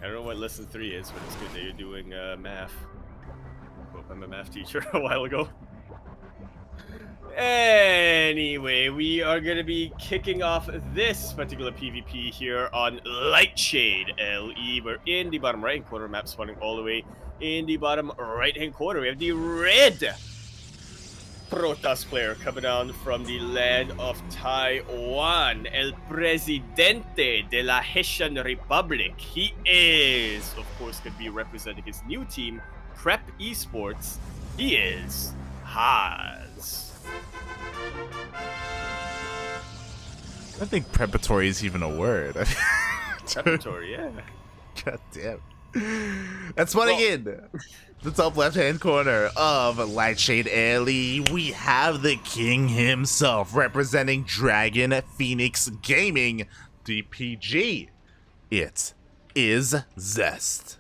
I don't know what lesson 3 is, but it's good that you're doing math. Well, I'm a math teacher a while ago. Anyway, we are going to be kicking off this particular PvP here on Lightshade LE. We're in the bottom right-hand corner, map spawning all the way in the bottom right-hand corner. We have the red Protoss player coming down from the land of Taiwan, El Presidente de la Haitian Republic. He is, of course, going to be representing his new team, Prep Esports. He is Haas. I think preparatory is even a word. Preparatory, yeah. God damn. And spawning in the top left-hand corner of Lightshade LE, we have the king himself representing Dragon Phoenix Gaming DPG. It is Zest.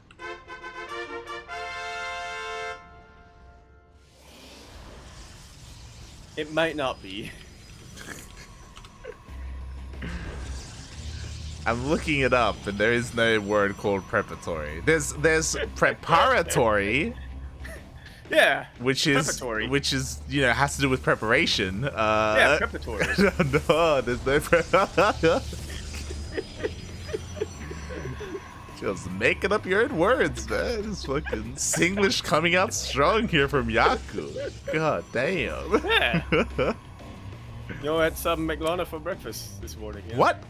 It might not be. I'm looking it up, and there is no word called preparatory. There's preparatory. Yeah. Which is you know, has to do with preparation. Yeah, preparatory. No, there's no Just making up your own words, man. It's fucking Singlish coming out strong here from Yaku. God damn. Yeah. Yo, I had some McLana for breakfast this morning. Yeah. What?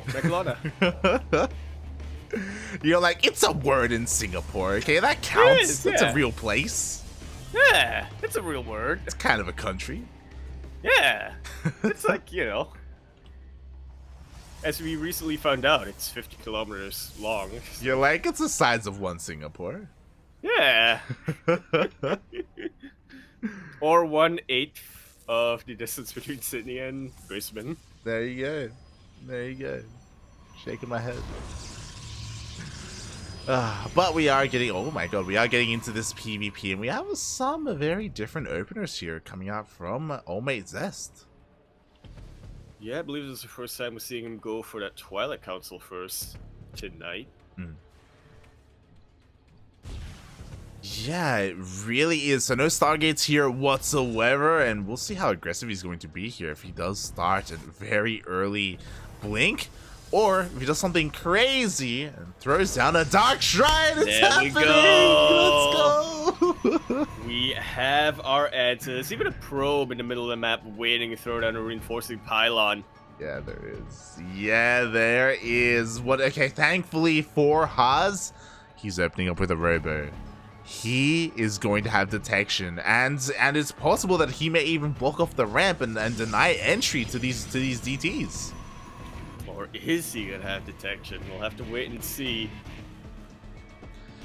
McLana. You're like, it's a word in Singapore, okay? That counts. It is, That's yeah. a real place. Yeah, it's a real word. It's kind of a country. Yeah. It's like, you know, as we recently found out, it's 50 kilometers long. You're like, it's the size of one Singapore. Yeah. Or 1/8 of the distance between Sydney and Brisbane. There you go. There you go. Shaking my head. But we are getting, oh my god, we are getting into this PvP, and we have some very different openers here coming out from Old Mate Zest. Yeah, I believe this is the first time we're seeing him go for that Twilight Council first tonight. Yeah, it really is. So no Stargates here whatsoever, and we'll see how aggressive he's going to be here if he does start a very early blink, or if he does something crazy and throws down a Dark Shrine. It's happening! Let's go! We have our answers. Even a probe in the middle of the map waiting to throw down a reinforcing pylon. Yeah, there is. Yeah, there is. What? Okay, thankfully for Haas, he's opening up with a robo. He is going to have detection, and it's possible that he may even block off the ramp and deny entry to these DTs. Or is he gonna have detection? We'll have to wait and see.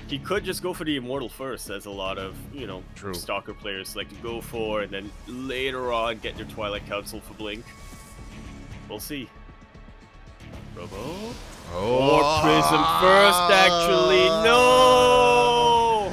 He could just go for the Immortal first, as a lot of, you know, True. Stalker players like to go for, and then later on get their Twilight Council for Blink. We'll see. Robo. War Prism first, actually. No!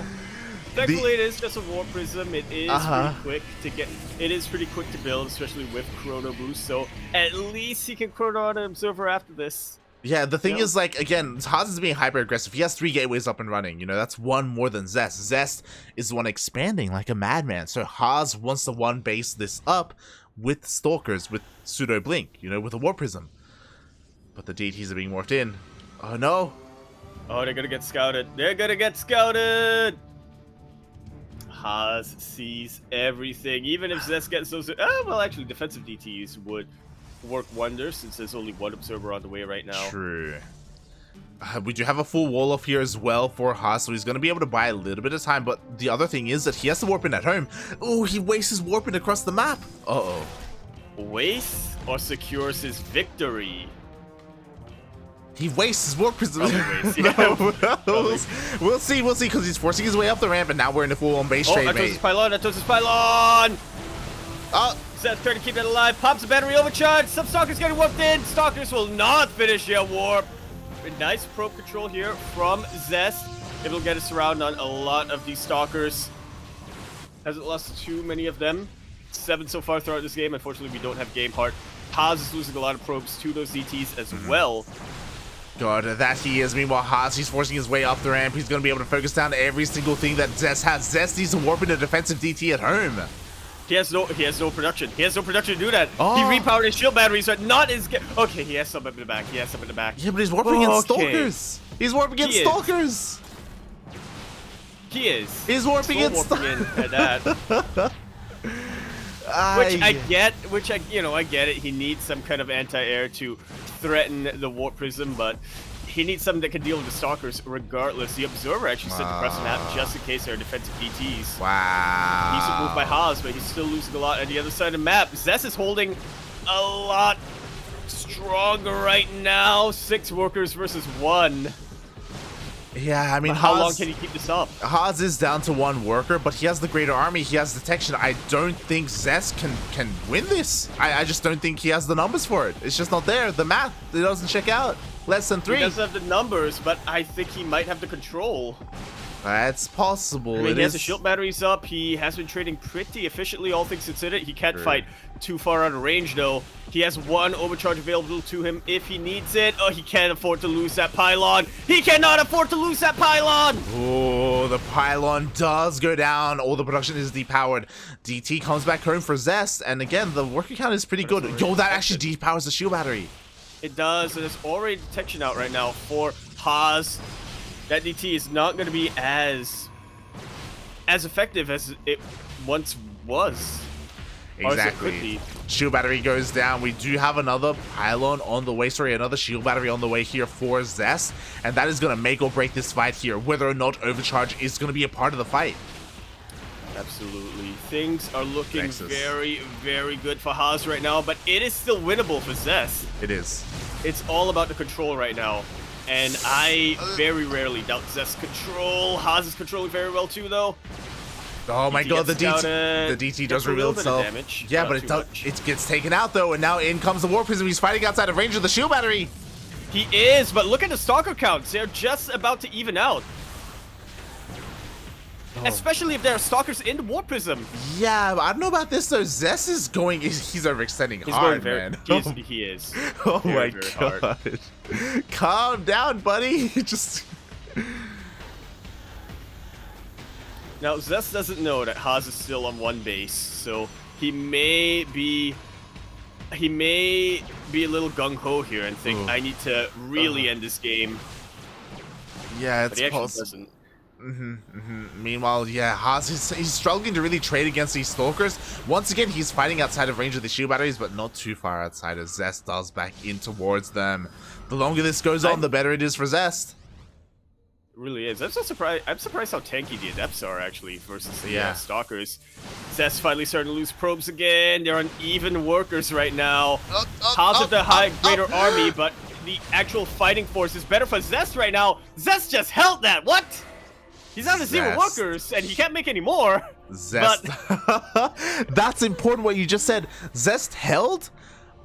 Thankfully, it is just a War Prism. It is pretty quick to get. It is pretty quick to build, especially with Chrono Boost. So at least he can Chrono on an Observer after this. Yeah, the thing is, like, again, Haas is being hyper aggressive. He has 3 gateways up and running. You know, that's one more than Zest. Zest is the one expanding like a madman. So Haas wants to one base this up with Stalkers, with Pseudo Blink, you know, with a War Prism. But the DTs are being morphed in. Oh no! Oh, they're gonna get scouted. They're gonna get scouted! Haas sees everything. Even if Zest gets those... well, actually, defensive DTs would work wonders since there's only one observer on the way right now. True. We do have a full wall off here as well for Haas, so he's going to be able to buy a little bit of time, but the other thing is that he has to warp in at home. Oh, he wastes his warp in across the map. Uh-oh. Wastes or secures his victory? He wastes his warp prism. Yeah. We'll see, because he's forcing his way up the ramp, and now we're in a full-on base trade, that mate. his pylon, that his pylon! Oh! Zest trying to keep it alive, pops a battery overcharge, some Stalkers getting warped in, Stalkers will not finish yet warp. A nice probe control here from Zest. It'll get us around on a lot of these Stalkers. Hasn't lost too many of them. 7 so far throughout this game. Unfortunately, we don't have game heart. Haas is losing a lot of probes to those DTs as well. god, that he is. Meanwhile, Haas, he's forcing his way up the ramp. He's going to be able to focus down every single thing that Zest has. Zest needs to warp into defensive DT at home. He has no production. He has no production to do that. Oh. He repowered his shield batteries, but not as good. Okay, he has some in the back. He has some in the back. Yeah, but he's warping against Stalkers. He's warping against Stalkers. He is. He's warping against Stalkers. That. Which I get. I get it. He needs some kind of anti-air to threaten the warp prism, but he needs something that can deal with the Stalkers regardless. The Observer actually sent the press map just in case there are defensive DTs. Wow. He's moved by Haas, but he's still losing a lot on the other side of the map. Zest is holding a lot stronger right now. 6 workers versus 1. Yeah, I mean, how long can he keep this up? Haas is down to 1 worker, but he has the greater army. He has detection. I don't think Zest can win this. I just don't think he has the numbers for it. It's just not there. The math, it doesn't check out. Less than 3. He doesn't have the numbers, but I think he might have the control. That's possible. I mean, he has the shield batteries up. He has been trading pretty efficiently, all things considered. He can't fight too far out of range, though. He has 1 overcharge available to him if he needs it. Oh, he can't afford to lose that pylon. He cannot afford to lose that pylon. Oh, the pylon does go down. All the production is depowered. DT comes back home for Zest, and again, the worker count is pretty good. Yo, that actually depowers the shield battery. It does, and there's already detection out right now for Haas. That DT is not going to be as effective as it once was. Exactly. Shield battery goes down. We do have another pylon on the way. Sorry, another shield battery on the way here for Zest, and that is going to make or break this fight here. Whether or not overcharge is going to be a part of the fight. Absolutely. Things are looking very, very good for Haas right now, but it is still winnable for Zest. It is. It's all about the control right now, and I very rarely doubt Zest's control. Haas is controlling very well too, though. Oh my god, the DT does reveal itself. Yeah, but it gets taken out though, and now in comes the Warp Prism. He's fighting outside of range of the shield battery. He is, but look at the Stalker counts. They're just about to even out. Especially if there are Stalkers in the Warp Prism. Yeah, I don't know about this though. Zest is going, he's overextending hard, man. He is. Oh my god. Calm down, buddy. Just... Now, Zest doesn't know that Haas is still on 1 base, so he may be a little gung-ho here and think, I need to really end this game. Yeah, it's possible. Meanwhile, yeah, Haas, he's struggling to really trade against these Stalkers. Once again, he's fighting outside of range of the shield batteries, but not too far outside as Zest does back in towards them. The longer this goes on, the better it is for Zest. It really is. I'm surprised how tanky the Adepts are, actually, versus the Stalkers. Zest finally starting to lose probes again. They're on even workers right now. Haas with the greater army, but the actual fighting force is better for Zest right now. Zest just held that. What? He's on to 0 workers, and he can't make any more. Zest. That's important what you just said. Zest held,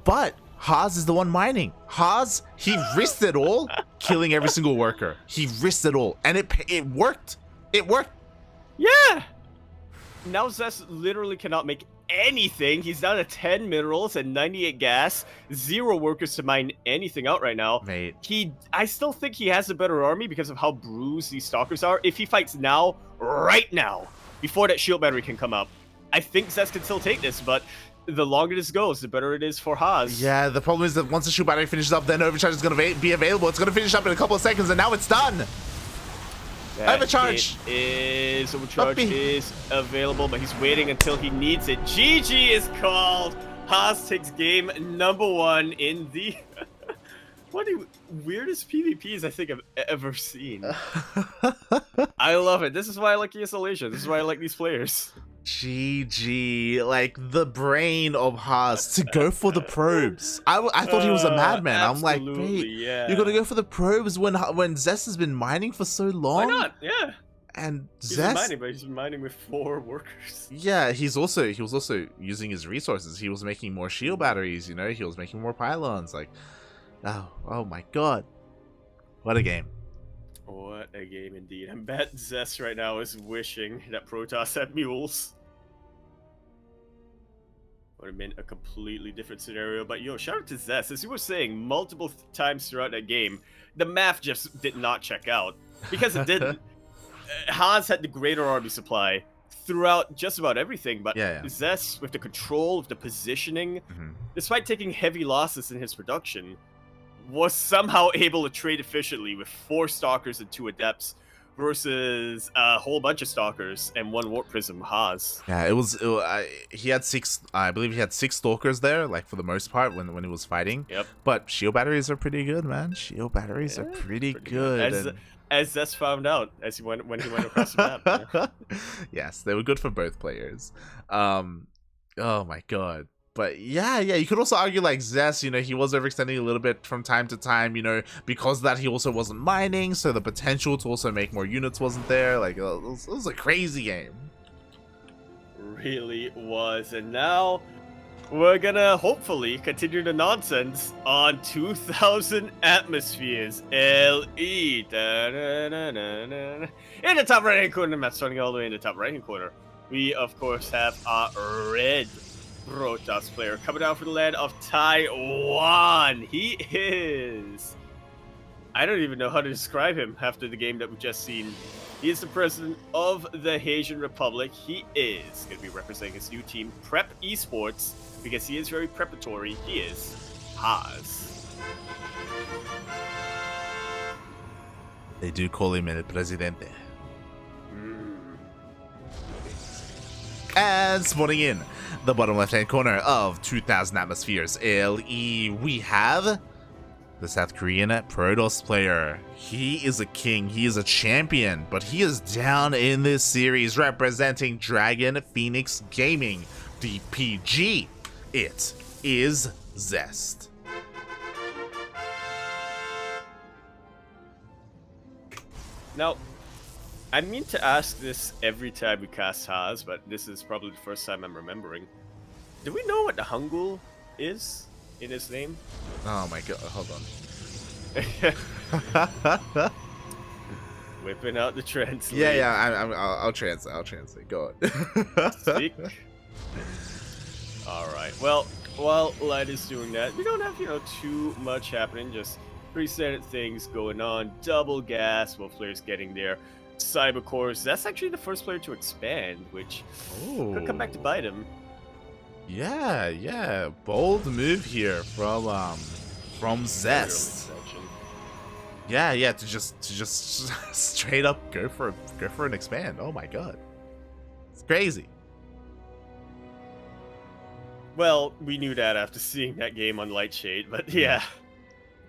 but Haas is the one mining. Haas, he risked it all, killing every single worker. He risked it all, and it worked. It worked. Yeah. Now Zest literally cannot make anything. He's down to 10 minerals and 98 gas. 0 workers to mine anything out right now. Mate. I still think he has a better army because of how bruised these Stalkers are. If he fights now, right now, before that shield battery can come up, I think Zest can still take this, but the longer this goes, the better it is for Haas. Yeah, the problem is that once the shield battery finishes up, then overcharge is going to be available. It's going to finish up in a couple of seconds, and now it's done. Overcharge is available, but he's waiting until he needs it. GG is called. Haas takes game number 1 in the weirdest PvPs I think I've ever seen. I love it. This is why I like ESL Asia. This is why I like these players. GG, like the brain of Haas to go for the probes. I thought he was a madman. I'm like, wait, you're gonna go for the probes when Zest has been mining for so long? Why not? Yeah. And Zest, been mining, but he's been mining with 4 workers. Yeah, he was also using his resources. He was making more shield batteries. You know, he was making more pylons. Like, oh my god, what a game! What a game indeed. I bet Zest right now is wishing that Protoss had mules. What would have been a completely different scenario. But yo, shout out to Zest. As you were saying multiple times throughout that game, the math just did not check out. Because it didn't. Haas had the greater army supply throughout just about everything, but Yeah, yeah. Zest, with the control, with the positioning, despite taking heavy losses in his production, was somehow able to trade efficiently with 4 Stalkers and 2 Adepts versus a whole bunch of Stalkers and 1 Warp Prism Haas. Yeah, he had 6. I believe he had 6 stalkers there, like for the most part when he was fighting. Yep. But shield batteries are pretty good, man. Shield batteries are pretty good. As Zest found out when he went across the map. Yeah. Yes, they were good for both players. Oh my god. But yeah, you could also argue like Zest, he was overextending a little bit from time to time, because of that he also wasn't mining, so the potential to also make more units wasn't there. Like, it was a crazy game. Really was. And now we're gonna hopefully continue the nonsense on 2000 atmospheres. LE. Da-da-da-da-da. In the top right hand corner, Matt starting all the way in the top right hand corner. We of course have our red Protoss player coming down for the land of Taiwan. He is... I don't even know how to describe him after the game that we've just seen. He is the president of the Asian Republic. He is going to be representing his new team, Prep Esports, because he is very preparatory. He is Haas. They do call him El Presidente. And spawning in the bottom left-hand corner of 2000 atmospheres LE, we have the South Korean Protoss player. He is a king, he is a champion, but he is down in this series representing Dragon Phoenix Gaming, DPG. It is Zest. Now, I mean to ask this every time we cast Haas, but this is probably the first time I'm remembering. Do we know what the Hangul is in his name? Oh my god, hold on. Whipping out the translate. I'll translate. Go on. Speak. Alright, well, while Light is doing that, we don't have, too much happening, just pretty standard things going on. Double gas, both players getting there. Cyber cores, that's actually the first player to expand, which could come back to bite him. Yeah, bold move here from Zest. Yeah, to just straight up go for an expand. Oh my god, it's crazy. Well, we knew that after seeing that game on Lightshade, but yeah,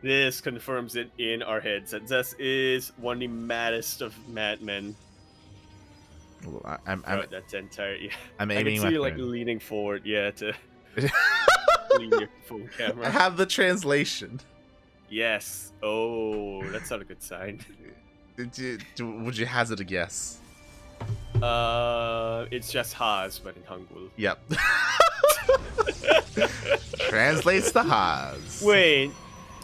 this confirms it in our heads that Zest is one of the maddest of madmen. Well, That's entire. Yeah. I'm I aiming can see you my like leaning forward, to lean your full camera. I have the translation. Yes. Oh, that's not a good sign. Would you hazard a guess? It's just Haas, but in Hangul. Yep. Translates to Haas. Wait,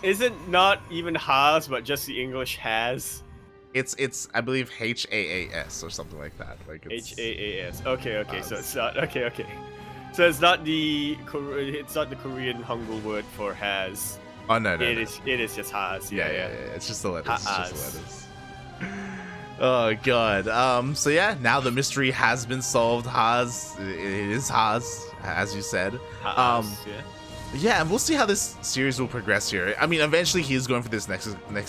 isn't not even Haas, but just the English has? It's I believe HAAS or something like that. Like it's HAAS. Okay. So it's not okay. So it's not the Korean Hangul word for has. Oh no. It is just Haas. Yeah. It's just the letters. Ha-as. It's just the letters. Oh god. So yeah, now the mystery has been solved. Haas, it is Haas, as you said. Ha-as, Yeah, and we'll see how this series will progress here. I mean, eventually he is going for this next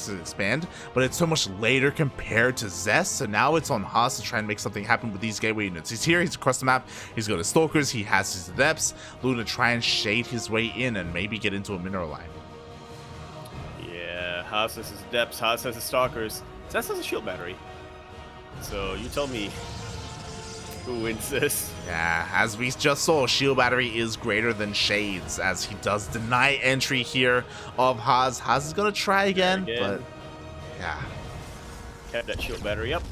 expand, but it's so much later compared to Zest, so now it's on Haas to try and make something happen with these gateway units. He's here, he's across the map, he's got his Stalkers, he has his Adepts, Luna try and shade his way in and maybe get into a mineral line. Yeah, Haas has his Adepts, Haas has his Stalkers, Zest has a shield battery. So you tell me who wins this. Yeah, as we just saw, shield battery is greater than Shades, as he does deny entry here of Haas. Haas is gonna try again, but yeah. Kept that shield battery up.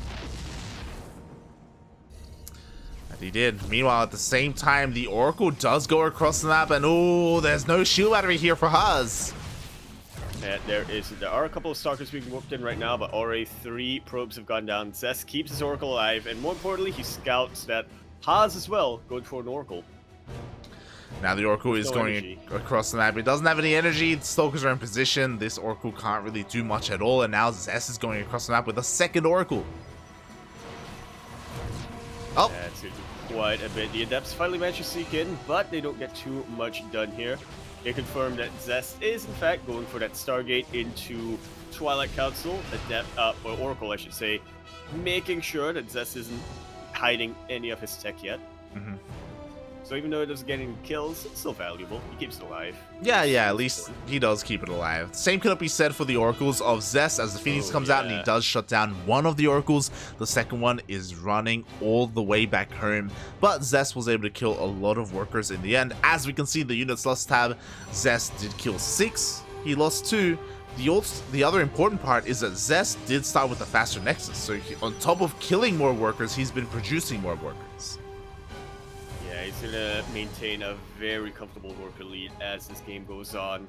And he did. Meanwhile, at the same time, the Oracle does go across the map, and oh, there's no shield battery here for Haas. And there are a couple of Stalkers being whooped in right now, but already 3 probes have gone down. Zest keeps his Oracle alive, and more importantly, he scouts that Haas as well, going for an Oracle. Now the Oracle is No going energy. across the map. It doesn't have any energy. The Stalkers are in position. This Oracle can't really do much at all. And now Zest is going across the map with a second Oracle. Oh. That's quite a bit. The Adepts finally managed to sneak in, but they don't get too much done here. They confirm that Zest is, in fact, going for that Stargate into Twilight Council, or Oracle, I should say, making sure that Zest isn't hiding any of his tech yet. Mm-hmm. So even though it doesn't get any kills, it's still valuable. He keeps it alive. Yeah, at least he does keep it alive. Same cannot be said for the Oracles of Zest, as the Phoenix comes out and he does shut down one of the Oracles. The second one is running all the way back home, but Zest was able to kill a lot of workers in the end. As we can see in the units lost tab, Zest did kill 6, he lost 2. The other important part is that Zest did start with a faster Nexus, so on top of killing more workers, he's been producing more workers. Yeah, he's gonna maintain a very comfortable worker lead as this game goes on.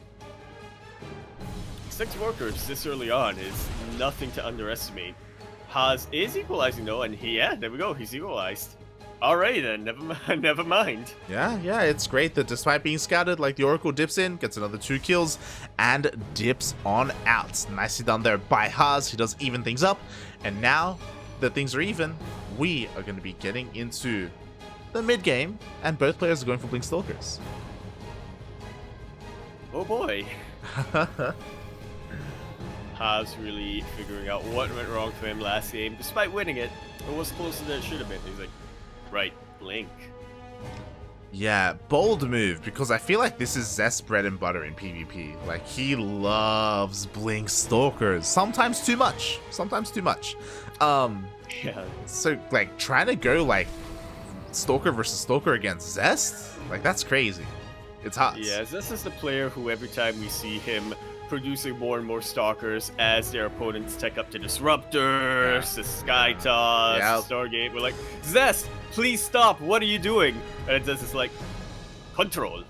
6 workers this early on is nothing to underestimate. Haas is equalizing though, and yeah, there we go, he's equalized. Alright then, never mind. Yeah, it's great that despite being scouted, like the Oracle dips in, gets another 2 kills, and dips on out. Nicely done there by Haas, he does even things up, and now that things are even, we are going to be getting into the mid game, and both players are going for Blink Stalkers. Oh boy. Haas really figuring out what went wrong for him last game, despite winning it. It was closer than it should have been. He's like, right, Blink. Yeah, bold move, because I feel like this is Zest's bread and butter in PvP. Like, he loves Blink Stalkers. Sometimes too much. Yeah. So, like, trying to go, like, Stalker versus Stalker against Zest? Like, that's crazy. It's hot. Yeah, Zest is the player who every time we see him producing more and more Stalkers as their opponents tech up to Disruptors, the Sky Toss, Stargate, we're like, Zest, please stop, what are you doing? And Zest is like, control.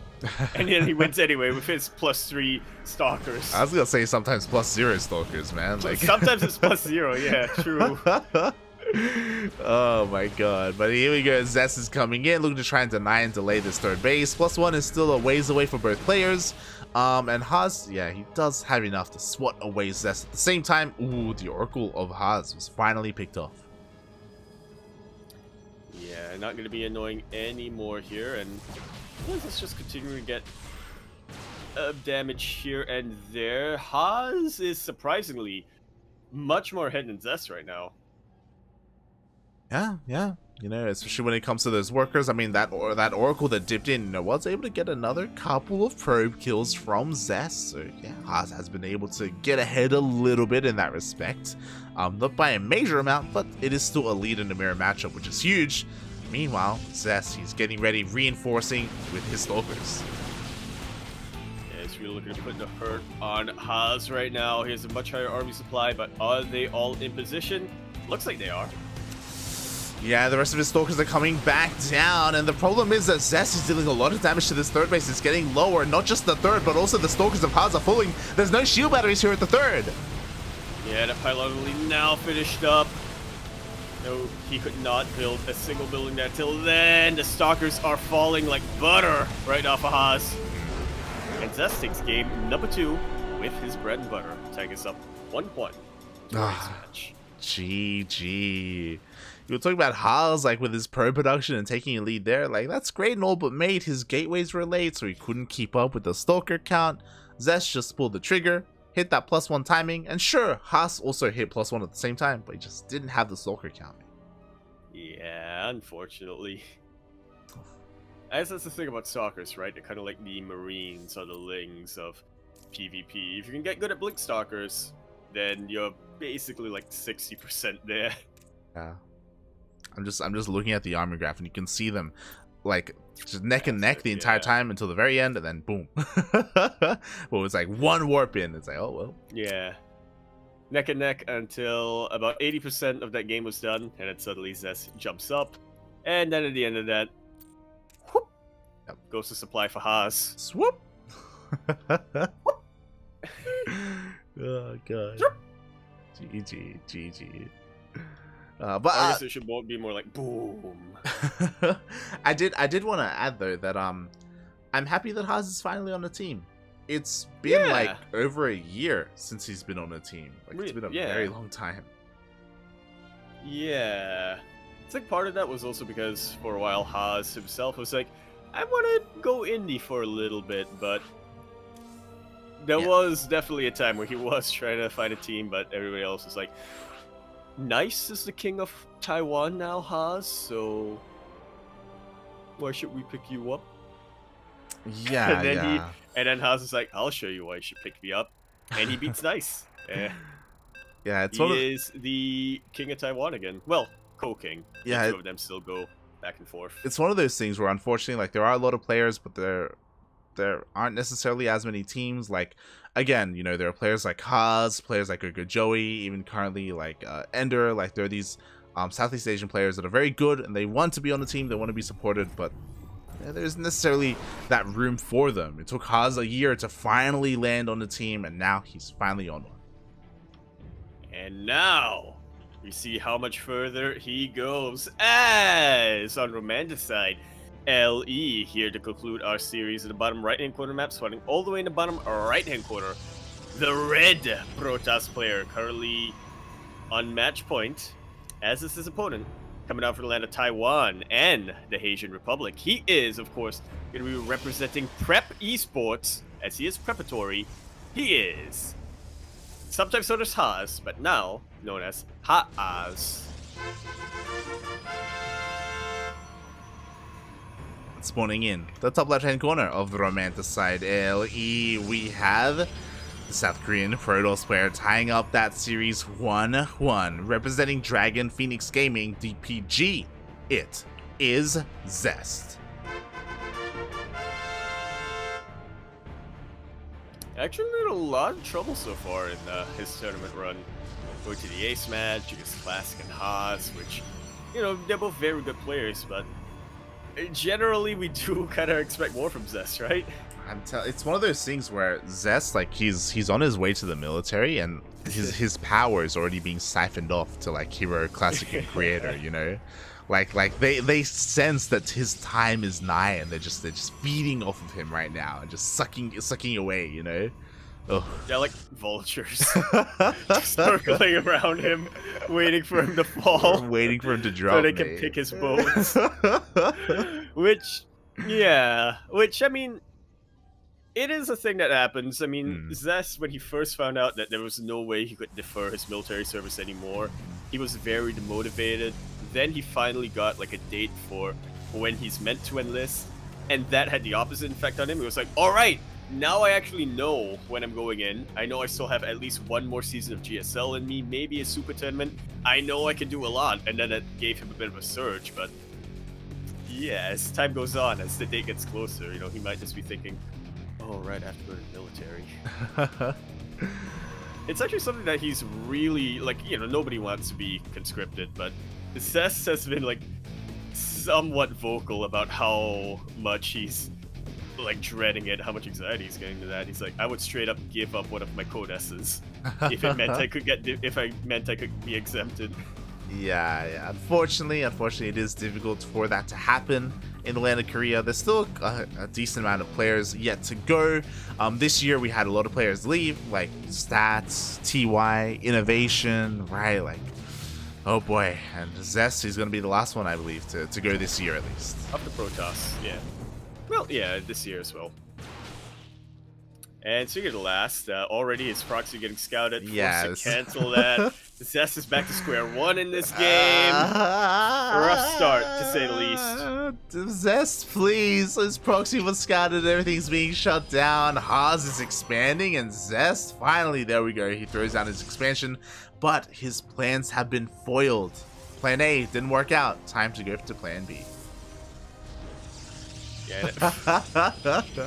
And then he wins anyway with his +3 Stalkers. I was gonna say sometimes +0 Stalkers, man. Like sometimes it's +0, yeah, true. Oh my god. But here we go. Zest is coming in, looking to try and deny and delay this third base. +1 is still a ways away for both players. And Haas, yeah, he does have enough to swat away Zest. At the same time, ooh, the Oracle of Haas was finally picked off. Yeah, not going to be annoying anymore here, and let's just continue to get damage here and there. Haas is surprisingly much more ahead than Zest right now. Yeah. You know, especially when it comes to those workers. I mean, that Oracle that dipped in, you know, was able to get another couple of probe kills from Zest. So yeah, Haas has been able to get ahead a little bit in that respect. Not by a major amount, but it is still a lead in the mirror matchup, which is huge. Meanwhile, Zest, he's getting ready, reinforcing with his Stalkers. Yeah, he's really looking to put the hurt on Haas right now. He has a much higher army supply, but are they all in position? Looks like they are. Yeah, the rest of his Stalkers are coming back down, and the problem is that Zest is dealing a lot of damage to this third base. It's getting lower, not just the third, but also the Stalkers of Haas are falling. There's no shield batteries here at the third. Yeah, the pylon only now finished up. No, he could not build a single building there till then. The Stalkers are falling like butter right off of Haas. And Zest takes game number 2 with his bread and butter, tying us up 1-1. Match. GG. You were talking about Haas, like, with his pro production and taking a lead there. Like, that's great and all, but mate, his gateways were late, so he couldn't keep up with the Stalker count. Zest just pulled the trigger, hit that +1 timing, and sure, Haas also hit +1 at the same time, but he just didn't have the Stalker count. Yeah, unfortunately. I guess that's the thing about Stalkers, right? They're kind of like the Marines or the Lings of PvP. If you can get good at Blink Stalkers, then you're basically like 60% there. Yeah. I'm just looking at the armor graph, and you can see them like just neck and neck the entire time until the very end, and then boom. Well, it's like one warp in. It's like, oh well. Yeah. Neck and neck until about 80% of that game was done, and then suddenly Zest jumps up, and then at the end of that, whoop, goes to supply for Haas. Swoop. Oh god. GG. But I guess it should be more like boom. I did want to add though that I'm happy that Haas is finally on the team. It's been like over a year since he's been on a team. Like it's been a very long time. Yeah. It's like part of that was also because for a while Haas himself was like, I want to go indie for a little bit, but there was definitely a time where he was trying to find a team, but everybody else was like, Nice is the king of Taiwan now, Haas, so why should we pick you up? Yeah, and then Haas is like, I'll show you why you should pick me up. And he beats Nice. Yeah, it's he is the king of Taiwan again. Well, co-king. Yeah, the two of them still go back and forth. It's one of those things where unfortunately, like, there are a lot of players, but there aren't necessarily as many teams. Like, again, you know, there are players like Haas, players like Joey, even currently like Ender. Like, there are these Southeast Asian players that are very good and they want to be on the team, they want to be supported, but there's necessarily that room for them. It took Haas a year to finally land on the team, and now he's finally on one. And now we see how much further he goes as on Romanticide. LE here to conclude our series in the bottom right hand corner map, starting all the way in the bottom right hand corner. The red Protoss player currently on match point, as is his opponent, coming out from the land of Taiwan and the Haitian Republic. He is, of course, going to be representing Prep Esports, as he is preparatory. He is sometimes known as Haas, but now known as Haas. Spawning in the top left hand corner of the Romanticide LE, we have the South Korean Protoss player tying up that series 1-1, representing Dragon Phoenix Gaming DPG. It is Zest. Actually in a lot of trouble so far in his tournament run. Going to the Ace match against Classic and Haas, which, you know, they're both very good players, but generally we do kind of expect more from Zest, right? It's one of those things where Zest, like, he's on his way to the military, and his power is already being siphoned off to like Hero, Classic, and Creator. You know, like they sense that his time is nigh, and they're just feeding off of him right now and just sucking away. You know. Oh. They're like vultures, circling around him, waiting for him to fall, waiting for him to drop, so they can pick his bones. which I mean, it is a thing that happens. I mean, Zest, when he first found out that there was no way he could defer his military service anymore, he was very demotivated. Then he finally got like a date for when he's meant to enlist, and that had the opposite effect on him. He was like, all right, now I actually know when I'm going in. I know I still have at least one more season of GSL in me, maybe a super tournament. I know I can do a lot, and then it gave him a bit of a surge. But yeah, as time goes on, as the date gets closer, you know, he might just be thinking, oh right, I have to go to the military. It's actually something that he's really, like, you know, nobody wants to be conscripted, but Zest has been like somewhat vocal about how much he's like dreading it, how much anxiety he's getting to that. He's like, I would straight up give up one of my codesses if it meant I could be exempted. Yeah. Unfortunately, it is difficult for that to happen in the land of Korea. There's still a decent amount of players yet to go. This year we had a lot of players leave, like Stats, TY, Innovation, right? Like, oh boy. And Zest is going to be the last one, I believe, to go this year at least. Of the Protoss, yeah. Well, yeah, this year as well. And speaking of the last, already his proxy getting scouted. Yes. To cancel that. Zest is back to square one in this game. Rough start, to say the least. Zest, please. His proxy was scouted. Everything's being shut down. Haas is expanding, and Zest, finally, there we go. He throws down his expansion, but his plans have been foiled. Plan A didn't work out. Time to go to Plan B.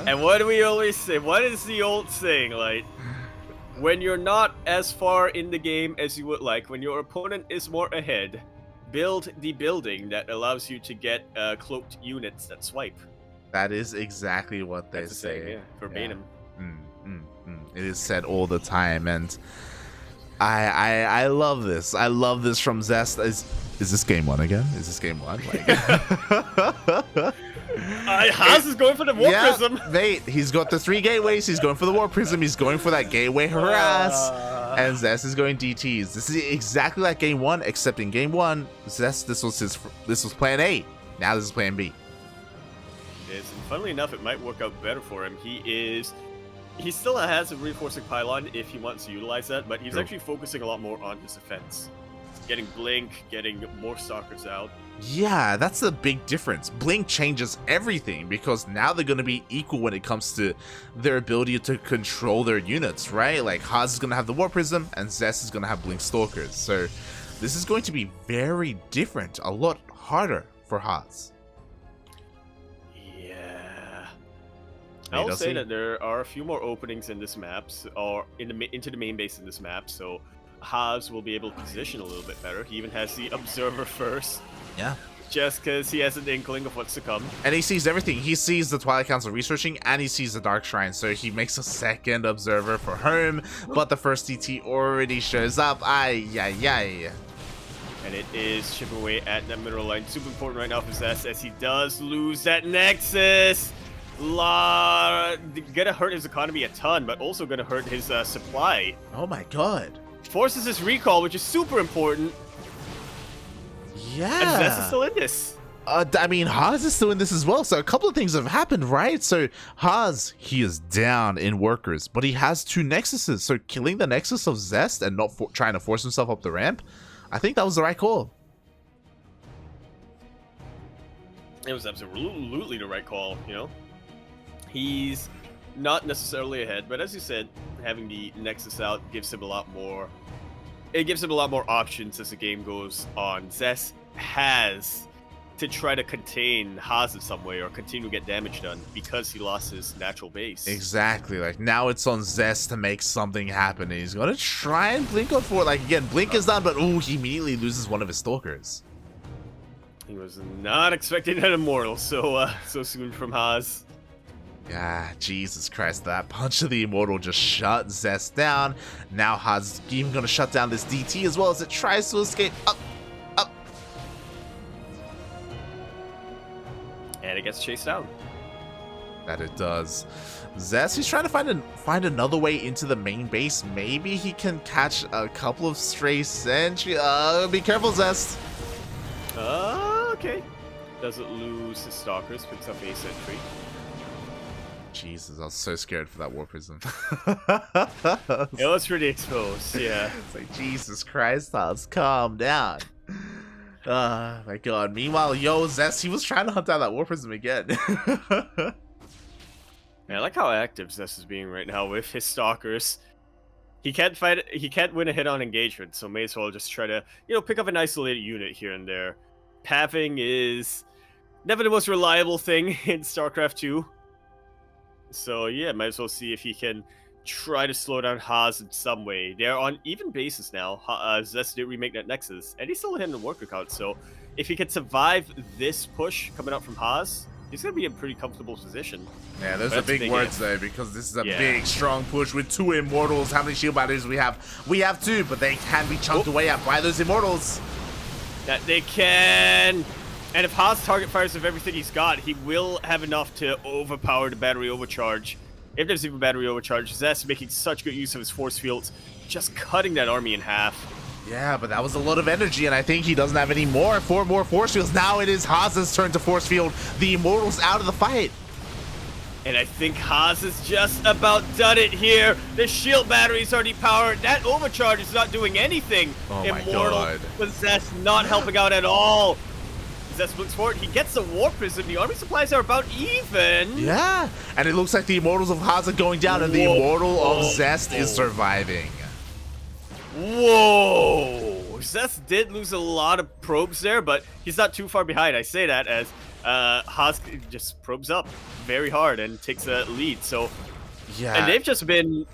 And what do we always say? What is the old saying? Like, when you're not as far in the game as you would like, when your opponent is more ahead, build the building that allows you to get cloaked units that swipe. That is exactly what they say. Saying, yeah, verbatim. It is said all the time, and I love this. I love this from Zest. Is this game one again? Is this game one? Like... Haas is going for the Warp Yeah, Prism. mate, he's got the 3 gateways. He's going for the Warp Prism. He's going for that gateway harass. And Zest is going DTs. This is exactly like game 1, except in game 1, Zest, this was plan A. Now this is plan B. Yes, and funnily enough, it might work out better for him. He still has a reinforcing pylon if he wants to utilize that, but he's actually focusing a lot more on his defense. Getting Blink, getting more stalkers out. Yeah, that's the big difference. Blink changes everything because now they're going to be equal when it comes to their ability to control their units, right? Like Haas is going to have the Warp Prism and Zest is going to have Blink Stalkers. So this is going to be very different, a lot harder for Haas. Yeah. I'll say that there are a few more openings in this map, or into the main base in this map, so Haas will be able to position a little bit better. He even has the Observer first. Yeah. Just because he has an inkling of what's to come. And he sees everything. He sees the Twilight Council researching, and he sees the Dark Shrine. So he makes a second Observer for home, but the first DT already shows up. Ay, ay, ay. And it is chipping away at that middle line. Super important right now for Zest, as he does lose that Nexus. Gonna hurt his economy a ton, but also gonna hurt his supply. Oh my god. Forces his recall, which is super important. Yeah. And Zest is still in this. I mean, Haas is still in this as well, so a couple of things have happened, right? So Haas, he is down in workers, but he has 2 Nexuses, so killing the Nexus of Zest and not trying to force himself up the ramp, I think that was the right call. It was absolutely the right call, you know? He's not necessarily ahead, but as you said, having the Nexus out gives him a lot more... It gives him a lot more options as the game goes on. Zest has to try to contain Haas in some way or continue to get damage done because he lost his natural base. Exactly. Like, now it's on Zest to make something happen. And he's going to try and blink on for it. Like, again, Blink is done, but he immediately loses one of his Stalkers. He was not expecting an Immortal so soon from Haas. Yeah, Jesus Christ, that punch of the Immortal just shut Zest down. Now Haas is even going to shut down this DT as well as it tries to escape. Up. And it gets chased down. That it does. Zest, he's trying to find another way into the main base. Maybe he can catch a couple of stray sentry. Be careful, Zest. Okay. Doesn't lose his Stalkers, picks up a sentry. Jesus, I was so scared for that Warp Prism. It was pretty exposed, yeah. It's like, Jesus Christ, Haas, calm down. Oh my god. Meanwhile, Zest, he was trying to hunt down that Warp Prism again. Yeah, I like how active Zest is being right now with his Stalkers. He can't win a hit-on engagement, so may as well just try to, pick up an isolated unit here and there. Pathing is never the most reliable thing in StarCraft 2. So yeah, might as well see if he can try to slow down Haas in some way. They're on even basis now. Zest did remake that Nexus, and he's still hitting the worker count. So if he can survive this push coming out from Haas, he's going to be in a pretty comfortable position. Yeah, those are big words though, because this is a big, strong push with 2 Immortals. How many shield batteries do we have? We have 2, but they can be chunked away at by those Immortals. That they can. And if Haas target fires with everything he's got, he will have enough to overpower the battery overcharge. If there's even battery overcharge, Zest making such good use of his force fields, just cutting that army in half. Yeah, but that was a lot of energy, and I think he doesn't have any more. 4 more force fields. Now it is Haas's turn to force field. The Immortals out of the fight. And I think Haas has just about done it here. The shield battery's already powered. That overcharge is not doing anything. Oh my Immortal, god. But Zest not helping out at all. Zest looks for it. He gets the Warp Prism. The army supplies are about even. Yeah, and it looks like the Immortals of Haas are going down, and the Immortal of Zest is surviving. Whoa! Zest did lose a lot of probes there, but he's not too far behind. I say that as Haas just probes up very hard and takes a lead. So, yeah, and they've just been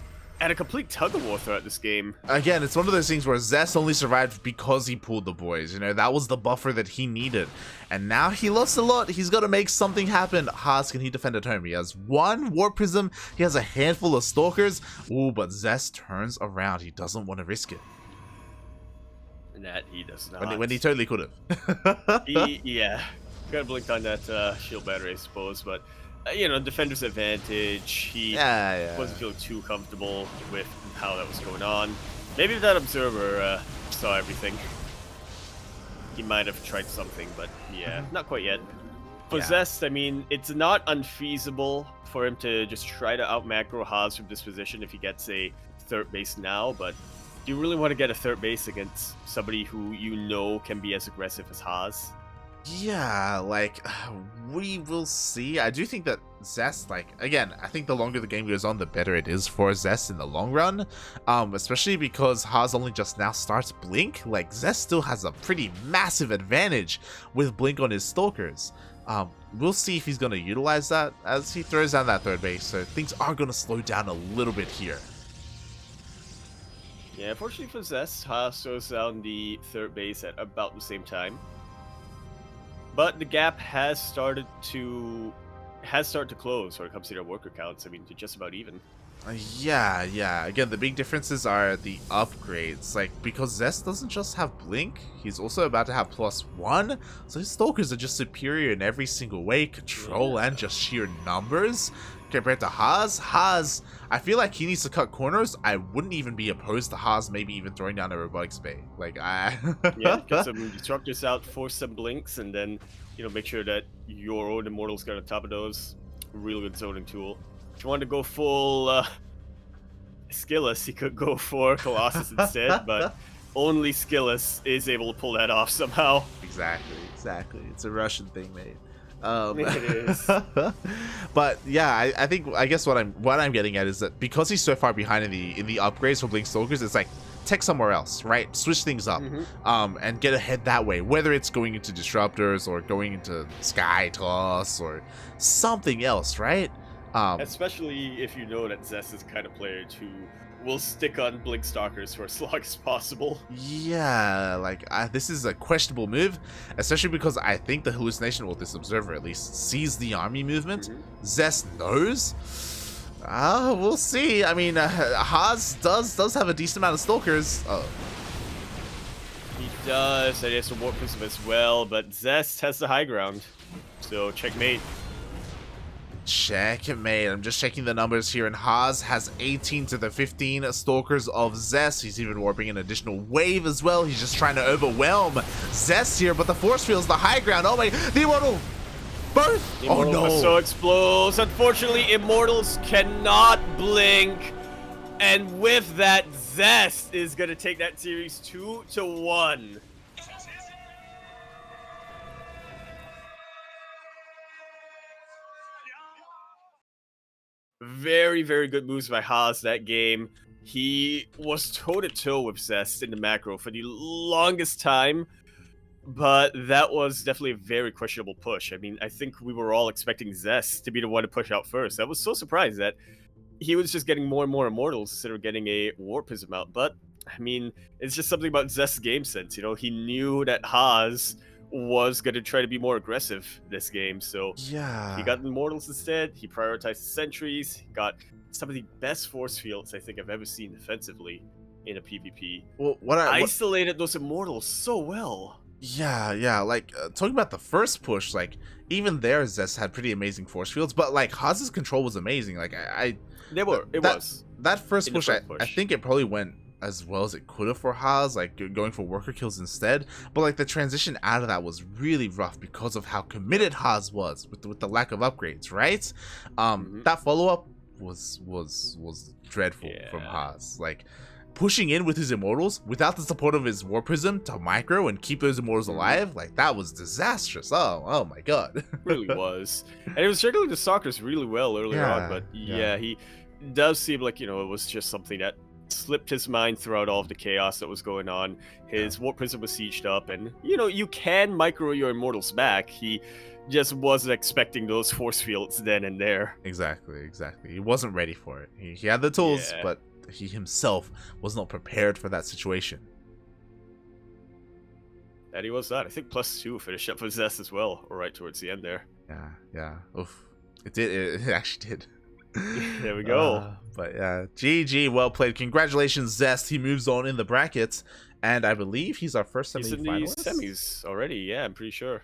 at a complete tug-of-war throughout this game. Again, it's one of those things where Zest only survived because he pulled the boys. That was the buffer that he needed. And now he lost a lot. He's got to make something happen. Haas, can he defend at home? He has 1 Warp Prism. He has a handful of Stalkers. Ooh, but Zest turns around. He doesn't want to risk it. That he does not. When he totally could have. Yeah. Could have blinked on that shield battery, I suppose, but defender's advantage. He Yeah, yeah. wasn't feeling too comfortable with how that was going on. Maybe if that observer saw everything, he might have tried something, but yeah, not quite yet. For Yeah. Zest, I mean, it's not unfeasible for him to just try to out macro Haas from this position if he gets a third base now, but do you really want to get a third base against somebody who you know can be as aggressive as Haas? Yeah, like, we will see. I do think that Zest, like, again, I think the longer the game goes on, the better it is for Zest in the long run. Especially because Haas only just now starts Blink. Like, Zest still has a pretty massive advantage with Blink on his Stalkers. We'll see if he's going to utilize that as he throws down that third base. So things are going to slow down a little bit here. Yeah, unfortunately for Zest, Haas throws down the third base at about the same time. But the gap has started to close when it comes to their worker counts. I mean, to just about even. Yeah. Again, the big differences are the upgrades. Like, because Zest doesn't just have Blink, he's also about to have +1. So his Stalkers are just superior in every single way, control and just sheer numbers. Compared to Haas, I feel like he needs to cut corners. I wouldn't even be opposed to Haas maybe even throwing down a Robotics Bay. Like, Yeah, get some Disruptors out, force some Blinks, and then, make sure that your own Immortals get on top of those. Really good zoning tool. If you want to go full Skillus, you could go for Colossus instead, but only Skillus is able to pull that off somehow. Exactly. It's a Russian thing, mate. It is. But yeah, I guess what I'm getting at is that because he's so far behind in the upgrades for Blink Stalkers, it's like tech somewhere else, right? Switch things up, and get ahead that way. Whether it's going into Disruptors or going into Sky Toss or something else, right? Especially if you know that Zest is the kind of player who will stick on Blink Stalkers for as long as possible. Yeah, like, this is a questionable move, especially because I think the hallucination, well, this observer at least, sees the army movement. Zest knows. We'll see. I mean, Haas does have a decent amount of Stalkers. He does, and he has a Warp Prism as well, but Zest has the high ground. So, checkmate. Checkmate. I'm just checking the numbers here, and Haas has 18 to the 15 Stalkers of Zest. He's even warping an additional wave as well. He's just trying to overwhelm Zest here, but the force field's the high ground. Oh my, the Immortal! Both! The Immortal so explodes. Unfortunately, Immortals cannot blink. And with that, Zest is going to take that series 2-1. Very, very good moves by Haas that game. He was toe-to-toe with Zest in the macro for the longest time, but that was definitely a very questionable push. I mean, I think we were all expecting Zest to be the one to push out first. I was so surprised that he was just getting more and more Immortals instead of getting a Warp Prism out. But, I mean, it's just something about Zest's game sense. He knew that Haas was going to try to be more aggressive this game, so yeah, he got Immortals instead. He prioritized the sentries. He got some of the best force fields I think I've ever seen defensively in a PvP. Well, isolated those Immortals so well. Yeah, like, talking about the first push, like, even there, Zest had pretty amazing force fields, but, like, Haas's control was amazing. Like, that first push, I think it probably went as well as it could have for Haas, like going for worker kills instead. But like the transition out of that was really rough because of how committed Haas was with the lack of upgrades, right? That follow up was dreadful from Haas. Like pushing in with his Immortals without the support of his War Prism to micro and keep those Immortals alive, like that was disastrous. Oh my god. It really was. And it was juggling the Stalkers really well earlier on, but he does seem like, it was just something that slipped his mind throughout all of the chaos that was going on. His Warp Prism was sieged up, and you can micro your Immortals back. He just wasn't expecting those force fields then and there. Exactly. He wasn't ready for it. He had the tools, but he himself was not prepared for that situation. And he was not. I think +2 finished up for Zest as well, right towards the end there. Yeah. Oof. It actually did. There we go. But yeah, GG, well played. Congratulations, Zest. He moves on in the brackets, and I believe he's our first semi-finalist. He's in the semis already. Yeah, I'm pretty sure.